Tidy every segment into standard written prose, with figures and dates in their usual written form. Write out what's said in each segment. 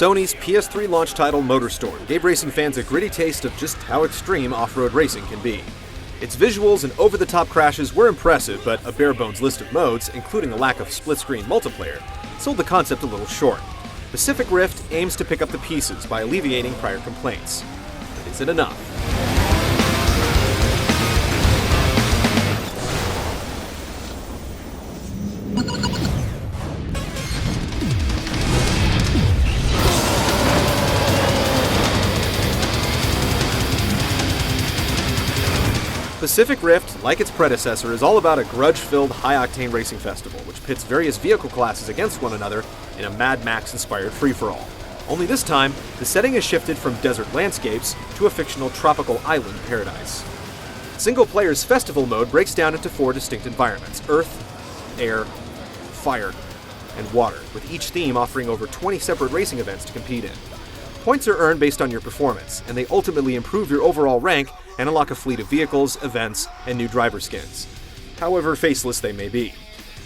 Sony's PS3 launch title MotorStorm gave racing fans a gritty taste of just how extreme off-road racing can be. Its visuals and over-the-top crashes were impressive, but a bare-bones list of modes, including a lack of split-screen multiplayer, sold the concept a little short. Pacific Rift aims to pick up the pieces by alleviating prior complaints. But is it enough? Pacific Rift, like its predecessor, is all about a grudge-filled high-octane racing festival, which pits various vehicle classes against one another in a Mad Max-inspired free-for-all. Only this time, the setting is shifted from desert landscapes to a fictional tropical island paradise. Single-player's festival mode breaks down into 4 distinct environments: Earth, Air, Fire, and Water, with each theme offering over 20 separate racing events to compete in. Points are earned based on your performance, and they ultimately improve your overall rank and unlock a fleet of vehicles, events, and new driver skins, however faceless they may be.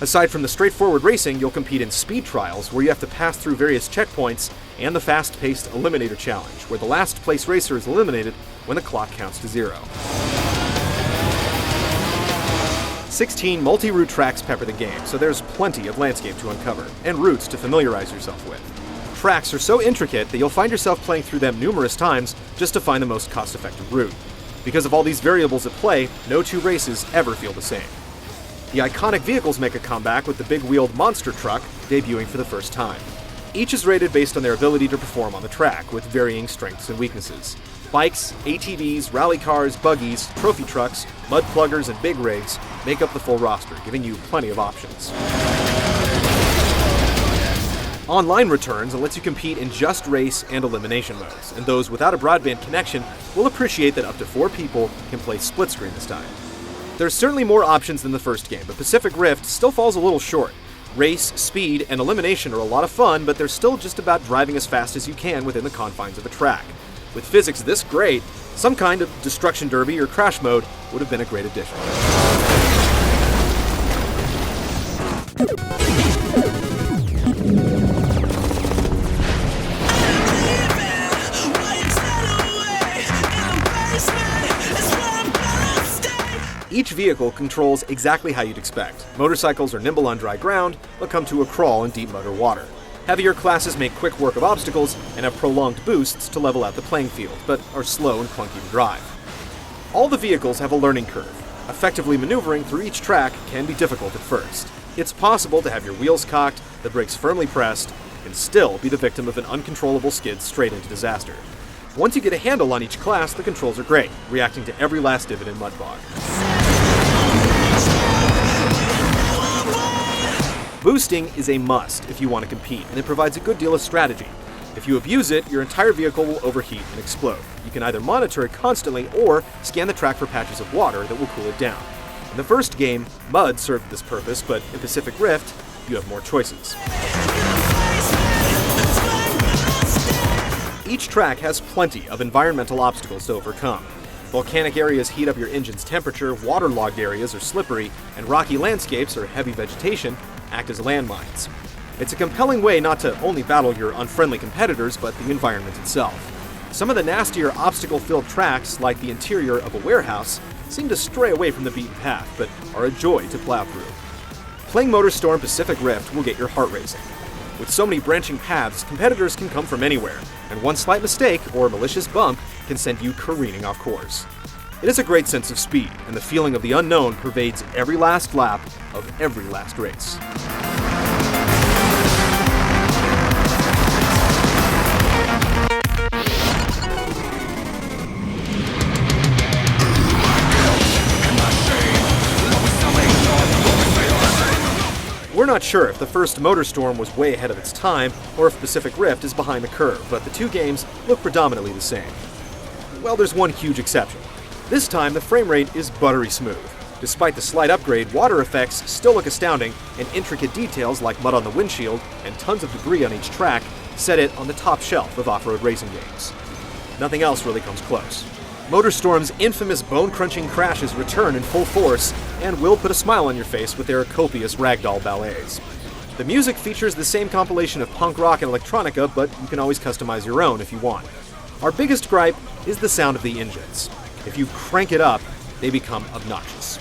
Aside from the straightforward racing, you'll compete in speed trials where you have to pass through various checkpoints, and the fast-paced Eliminator Challenge, where the last place racer is eliminated when the clock counts to 0. 16 multi-route tracks pepper the game, so there's plenty of landscape to uncover, and routes to familiarize yourself with. Tracks are so intricate that you'll find yourself playing through them numerous times just to find the most cost-effective route. Because of all these variables at play, no 2 races ever feel the same. The iconic vehicles make a comeback with the big-wheeled monster truck debuting for the first time. Each is rated based on their ability to perform on the track, with varying strengths and weaknesses. Bikes, ATVs, rally cars, buggies, trophy trucks, mud pluggers, and big rigs make up the full roster, giving you plenty of options. Online returns and lets you compete in just race and elimination modes, and those without a broadband connection will appreciate that up to 4 people can play split screen this time. There's certainly more options than the first game, but Pacific Rift still falls a little short. Race, speed, and elimination are a lot of fun, but they're still just about driving as fast as you can within the confines of a track. With physics this great, some kind of destruction derby or crash mode would have been a great addition. Each vehicle controls exactly how you'd expect. Motorcycles are nimble on dry ground, but come to a crawl in deep mud or water. Heavier classes make quick work of obstacles and have prolonged boosts to level out the playing field, but are slow and clunky to drive. All the vehicles have a learning curve. Effectively maneuvering through each track can be difficult at first. It's possible to have your wheels cocked, the brakes firmly pressed, and still be the victim of an uncontrollable skid straight into disaster. Once you get a handle on each class, the controls are great, reacting to every last divot and mud bog. Boosting is a must if you want to compete, and it provides a good deal of strategy. If you abuse it, your entire vehicle will overheat and explode. You can either monitor it constantly or scan the track for patches of water that will cool it down. In the first game, mud served this purpose, but in Pacific Rift, you have more choices. Each track has plenty of environmental obstacles to overcome. Volcanic areas heat up your engine's temperature, waterlogged areas are slippery, and rocky landscapes or heavy vegetation act as landmines. It's a compelling way not to only battle your unfriendly competitors, but the environment itself. Some of the nastier obstacle-filled tracks, like the interior of a warehouse, seem to stray away from the beaten path, but are a joy to plow through. Playing MotorStorm Pacific Rift will get your heart racing. With so many branching paths, competitors can come from anywhere, and one slight mistake or malicious bump can send you careening off course. It is a great sense of speed, and the feeling of the unknown pervades every last lap of every last race. We're not sure if the first MotorStorm was way ahead of its time, or if Pacific Rift is behind the curve, but the 2 games look predominantly the same. Well, there's one huge exception. This time, the frame rate is buttery smooth. Despite the slight upgrade, water effects still look astounding, and intricate details like mud on the windshield and tons of debris on each track set it on the top shelf of off-road racing games. Nothing else really comes close. MotorStorm's infamous bone-crunching crashes return in full force and will put a smile on your face with their copious ragdoll ballets. The music features the same compilation of punk rock and electronica, but you can always customize your own if you want. Our biggest gripe is the sound of the engines. If you crank it up, they become obnoxious.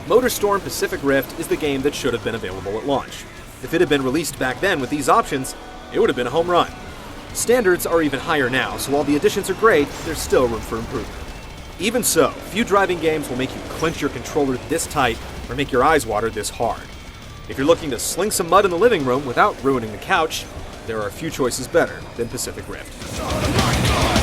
MotorStorm Pacific Rift is the game that should have been available at launch. If it had been released back then with these options, it would have been a home run. Standards are even higher now, so while the additions are great, there's still room for improvement. Even so, few driving games will make you clench your controller this tight or make your eyes water this hard. If you're looking to sling some mud in the living room without ruining the couch, there are a few choices better than Pacific Rift.